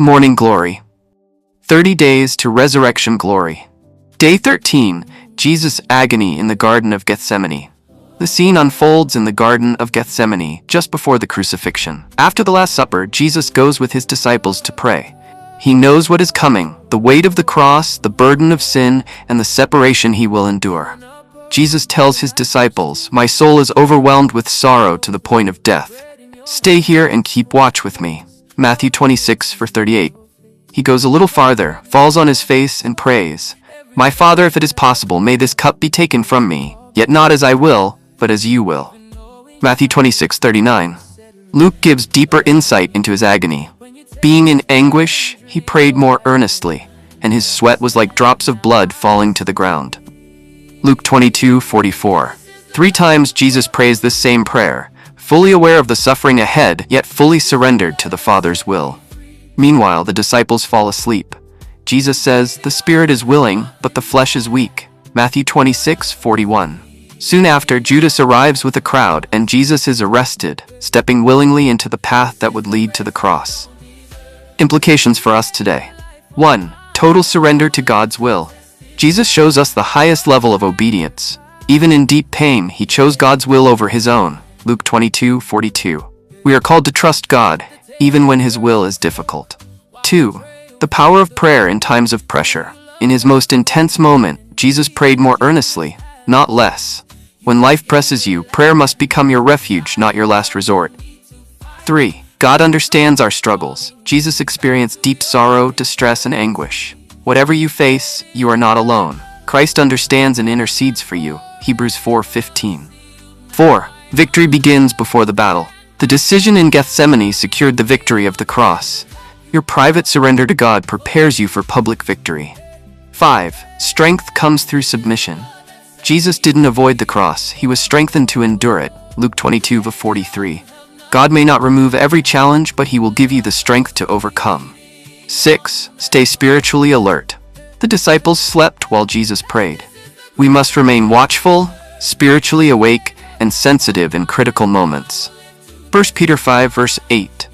Morning Glory. 30 Days to Resurrection Glory. Day 13, Jesus' Agony in the Garden of Gethsemane. The scene unfolds in the Garden of Gethsemane, just before the crucifixion. After the Last Supper, Jesus goes with his disciples to pray. He knows what is coming, the weight of the cross, the burden of sin, and the separation he will endure. Jesus tells his disciples, "My soul is overwhelmed with sorrow to the point of death. Stay here and keep watch with me." Matthew 26:38. He goes a little farther, falls on his face, and prays, "My Father, if it is possible, may this cup be taken from me, yet not as I will, but as you will." Matthew 26:39. Luke gives deeper insight into his agony. Being in anguish, he prayed more earnestly, and his sweat was like drops of blood falling to the ground. Luke 22:44. 3 times Jesus prays this same prayer, fully aware of the suffering ahead, yet fully surrendered to the Father's will. Meanwhile, the disciples fall asleep. Jesus says, "The spirit is willing, but the flesh is weak." Matthew 26:41. Soon after, Judas arrives with a crowd, and Jesus is arrested, stepping willingly into the path that would lead to the cross. Implications for us today. 1. Total surrender to God's will. Jesus shows us the highest level of obedience. Even in deep pain, he chose God's will over his own. Luke 22:42. We are called to trust God, even when his will is difficult. 2. The power of prayer in times of pressure. In his most intense moment, Jesus prayed more earnestly, not less. When life presses you, prayer must become your refuge, not your last resort. 3. God understands our struggles. Jesus experienced deep sorrow, distress, and anguish. Whatever you face, you are not alone. Christ understands and intercedes for you. Hebrews 4:15. 4. Victory begins before the battle. The decision in Gethsemane secured the victory of the cross. Your private surrender to God prepares you for public victory. 5. Strength comes through submission. Jesus didn't avoid the cross. He was strengthened to endure it. Luke 22:43. God may not remove every challenge, but he will give you the strength to overcome. 6. Stay spiritually alert. The disciples slept while Jesus prayed. We must remain watchful, spiritually awake, and sensitive in critical moments. 1 Peter 5 verse 8.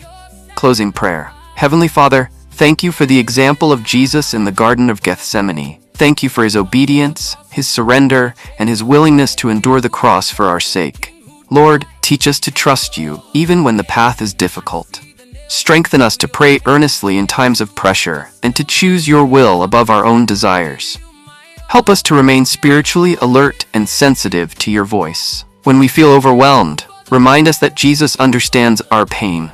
Closing prayer. Heavenly Father, thank you for the example of Jesus in the Garden of Gethsemane. Thank you for his obedience, his surrender, and his willingness to endure the cross for our sake. Lord, teach us to trust you, even when the path is difficult. Strengthen us to pray earnestly in times of pressure, and to choose your will above our own desires. Help us to remain spiritually alert and sensitive to your voice. When we feel overwhelmed, remind us that Jesus understands our pain.